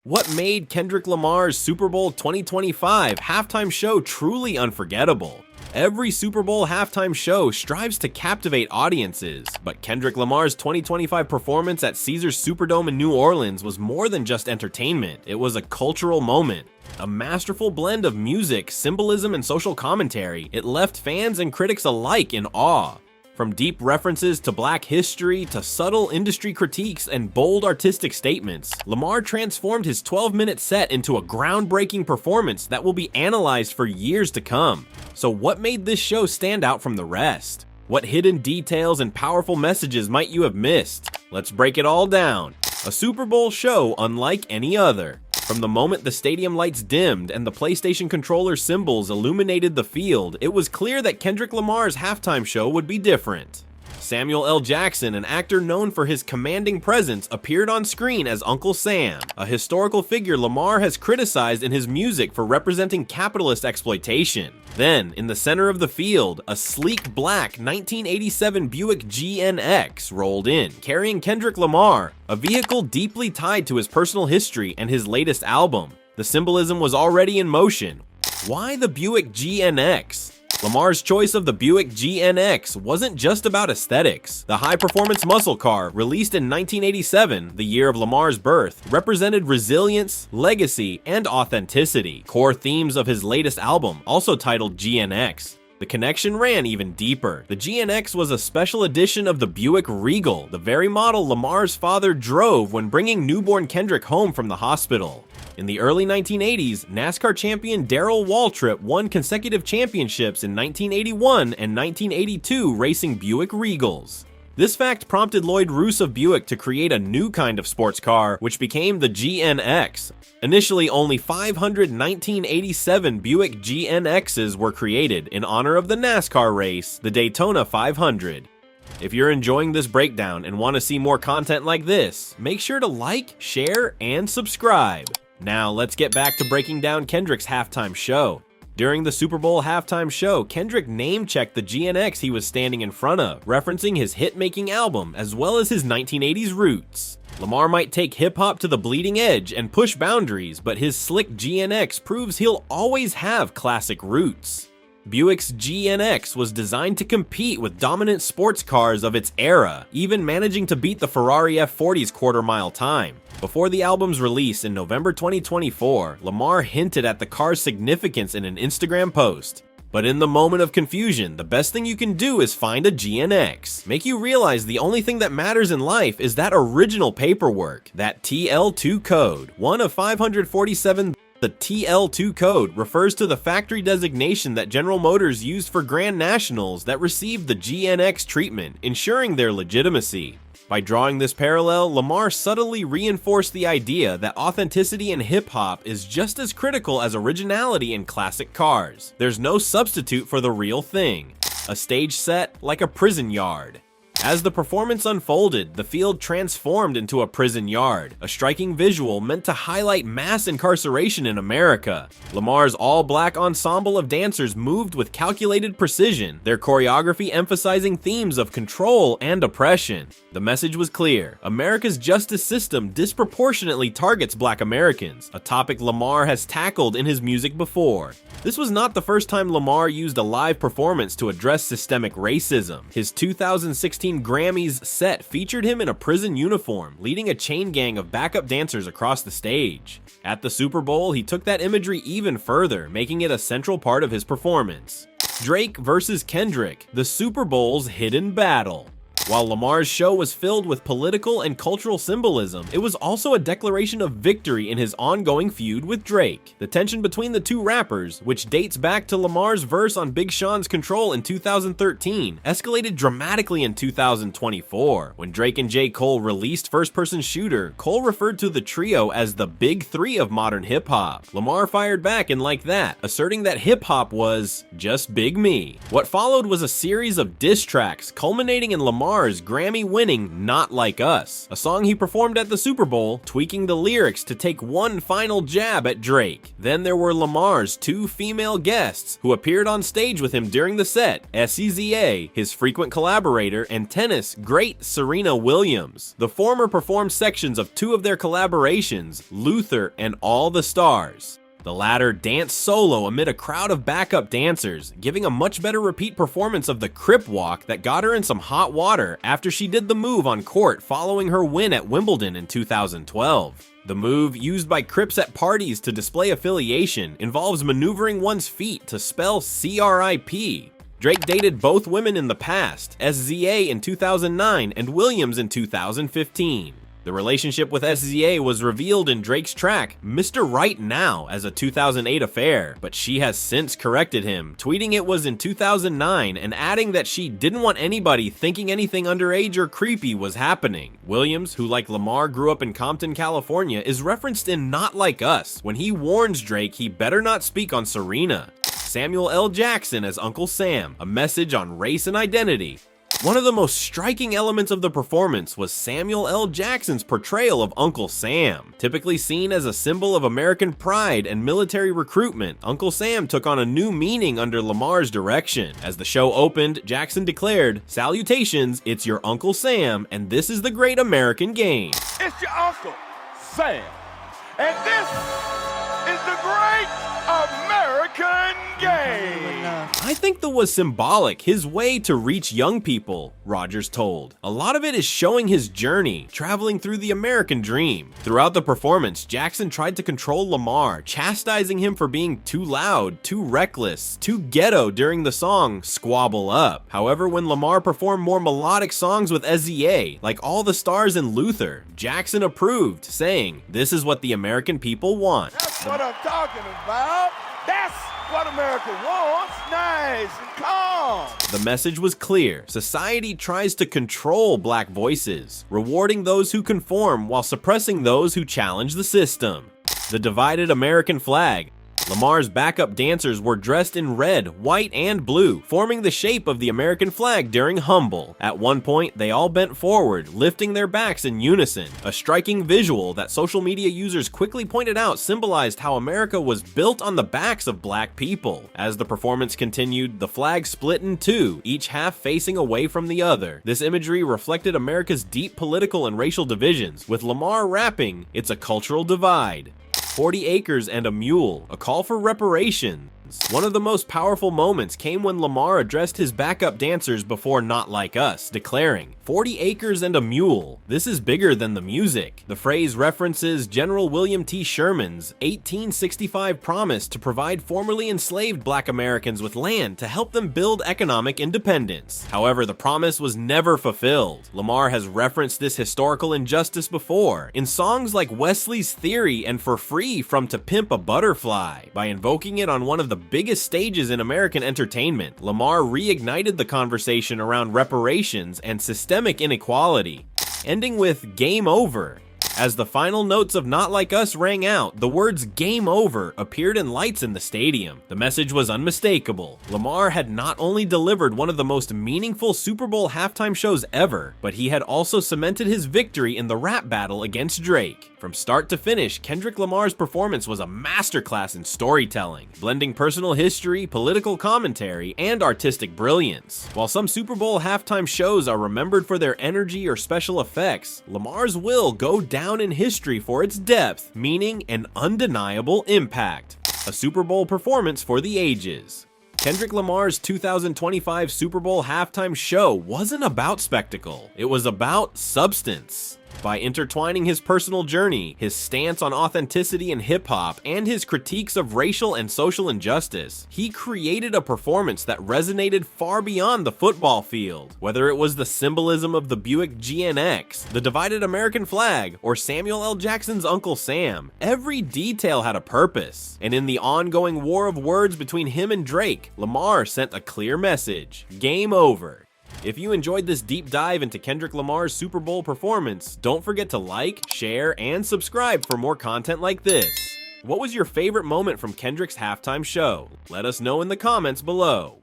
What made Kendrick Lamar's Super Bowl 2025 halftime show truly unforgettable? Every Super Bowl halftime show strives to captivate audiences, but Kendrick Lamar's 2025 performance at Caesars Superdome in New Orleans was more than just entertainment. It was a cultural moment. A masterful blend of music, symbolism, and social commentary. It left fans and critics alike in awe. From deep references to Black history to subtle industry critiques and bold artistic statements, Lamar transformed his 12-minute set into a groundbreaking performance that will be analyzed for years to come. So what made this show stand out from the rest? What hidden details and powerful messages might you have missed? Let's break it all down. A Super Bowl show unlike any other. From the moment the stadium lights dimmed and the PlayStation controller symbols illuminated the field, it was clear that Kendrick Lamar's halftime show would be different. Samuel L. Jackson, an actor known for his commanding presence, appeared on screen as Uncle Sam, a historical figure Lamar has criticized in his music for representing capitalist exploitation. Then, in the center of the field, a sleek black 1987 Buick GNX rolled in, carrying Kendrick Lamar, a vehicle deeply tied to his personal history and his latest album. The symbolism was already in motion. Why the Buick GNX? Lamar's choice of the Buick GNX wasn't just about aesthetics. The high-performance muscle car, released in 1987, the year of Lamar's birth, represented resilience, legacy, and authenticity, core themes of his latest album, also titled GNX. The connection ran even deeper. The GNX was a special edition of the Buick Regal, the very model Lamar's father drove when bringing newborn Kendrick home from the hospital. In the early 1980s, NASCAR champion Darrell Waltrip won consecutive championships in 1981 and 1982 racing Buick Regals. This fact prompted Lloyd Roos of Buick to create a new kind of sports car, which became the GNX. Initially, only 500 1987 Buick GNXs were created in honor of the NASCAR race, the Daytona 500. If you're enjoying this breakdown and want to see more content like this, make sure to like, share, and subscribe. Now, let's get back to breaking down Kendrick's halftime show. During the Super Bowl halftime show, Kendrick name-checked the GNX he was standing in front of, referencing his hit-making album as well as his 1980s roots. Lamar might take hip-hop to the bleeding edge and push boundaries, but his slick GNX proves he'll always have classic roots. Buick's GNX was designed to compete with dominant sports cars of its era, even managing to beat the Ferrari F40's quarter-mile time. Before the album's release in November 2024, Lamar hinted at the car's significance in an Instagram post. But in the moment of confusion, the best thing you can do is find a GNX. Make you realize the only thing that matters in life is that original paperwork, that TL2 code, one of 547. The TL2 code refers to the factory designation that General Motors used for Grand Nationals that received the GNX treatment, ensuring their legitimacy. By drawing this parallel, Lamar subtly reinforced the idea that authenticity in hip-hop is just as critical as originality in classic cars. There's no substitute for the real thing. A stage set like a prison yard. As the performance unfolded, the field transformed into a prison yard, a striking visual meant to highlight mass incarceration in America. Lamar's all-black ensemble of dancers moved with calculated precision, their choreography emphasizing themes of control and oppression. The message was clear: America's justice system disproportionately targets Black Americans, a topic Lamar has tackled in his music before. This was not the first time Lamar used a live performance to address systemic racism. His 2016 Grammys set featured him in a prison uniform, leading a chain gang of backup dancers across the stage. At the Super Bowl, he took that imagery even further, making it a central part of his performance. Drake versus Kendrick, the Super Bowl's hidden battle. While Lamar's show was filled with political and cultural symbolism, it was also a declaration of victory in his ongoing feud with Drake. The tension between the two rappers, which dates back to Lamar's verse on Big Sean's Control in 2013, escalated dramatically in 2024. When Drake and J. Cole released First Person Shooter, Cole referred to the trio as the Big Three of modern hip-hop. Lamar fired back and like that, asserting that hip-hop was just Big Me. What followed was a series of diss tracks, culminating in Lamar Lamar's Grammy-winning Not Like Us, a song he performed at the Super Bowl, tweaking the lyrics to take one final jab at Drake. Then there were Lamar's two female guests who appeared on stage with him during the set, SZA, his frequent collaborator, and tennis great Serena Williams. The former performed sections of two of their collaborations, Luther and All the Stars. The latter danced solo amid a crowd of backup dancers, giving a much better repeat performance of the Crip Walk that got her in some hot water after she did the move on court following her win at Wimbledon in 2012. The move, used by Crips at parties to display affiliation, involves maneuvering one's feet to spell CRIP. Drake dated both women in the past, SZA in 2009 and Williams in 2015. The relationship with SZA was revealed in Drake's track, Mr. Right Now, as a 2008 affair, but she has since corrected him, tweeting it was in 2009 and adding that she didn't want anybody thinking anything underage or creepy was happening. Williams, who like Lamar grew up in Compton, California, is referenced in Not Like Us when he warns Drake he better not speak on Serena. Samuel L. Jackson as Uncle Sam, a message on race and identity. One of the most striking elements of the performance was Samuel L. Jackson's portrayal of Uncle Sam. Typically seen as a symbol of American pride and military recruitment, Uncle Sam took on a new meaning under Lamar's direction. As the show opened, Jackson declared, "Salutations, it's your Uncle Sam, and this is the great American game." It's your Uncle Sam, and this is the great American game. I think that was symbolic, his way to reach young people, Rogers told. A lot of it is showing his journey, traveling through the American dream. Throughout the performance, Jackson tried to control Lamar, chastising him for being too loud, too reckless, too ghetto during the song Squabble Up. However, when Lamar performed more melodic songs with SZA, like All the Stars and Luther, Jackson approved, saying, "This is what the American people want." That's what I'm talking about. That's what America wants, nice and calm. The message was clear. Society tries to control black voices, rewarding those who conform while suppressing those who challenge the system. The divided American flag. Lamar's backup dancers were dressed in red, white, and blue, forming the shape of the American flag during Humble. At one point, they all bent forward, lifting their backs in unison, a striking visual that social media users quickly pointed out symbolized how America was built on the backs of black people. As the performance continued, the flag split in two, each half facing away from the other. This imagery reflected America's deep political and racial divisions, with Lamar rapping, "It's a cultural divide." 40 acres and a mule, a call for reparations. One of the most powerful moments came when Lamar addressed his backup dancers before Not Like Us, declaring, 40 acres and a mule. This is bigger than the music. The phrase references General William T. Sherman's 1865 promise to provide formerly enslaved black Americans with land to help them build economic independence. However, the promise was never fulfilled. Lamar has referenced this historical injustice before in songs like Wesley's Theory and For Free from To Pimp a Butterfly. By invoking it on one of the biggest stages in American entertainment, Lamar reignited the conversation around reparations and systemic inequality, ending with "Game Over." As the final notes of Not Like Us rang out, the words "Game Over" appeared in lights in the stadium. The message was unmistakable. Lamar had not only delivered one of the most meaningful Super Bowl halftime shows ever, but he had also cemented his victory in the rap battle against Drake. From start to finish, Kendrick Lamar's performance was a masterclass in storytelling, blending personal history, political commentary, and artistic brilliance. While some Super Bowl halftime shows are remembered for their energy or special effects, Lamar's will go down in history for its depth, meaning, and undeniable impact. A Super Bowl performance for the ages. Kendrick Lamar's 2025 Super Bowl halftime show wasn't about spectacle, it was about substance. By intertwining his personal journey, his stance on authenticity and hip-hop, and his critiques of racial and social injustice, he created a performance that resonated far beyond the football field. Whether it was the symbolism of the Buick GNX, the divided American flag, or Samuel L. Jackson's Uncle Sam, every detail had a purpose. And in the ongoing war of words between him and Drake, Lamar sent a clear message: game over. If you enjoyed this deep dive into Kendrick Lamar's Super Bowl performance, don't forget to like, share, and subscribe for more content like this. What was your favorite moment from Kendrick's halftime show? Let us know in the comments below.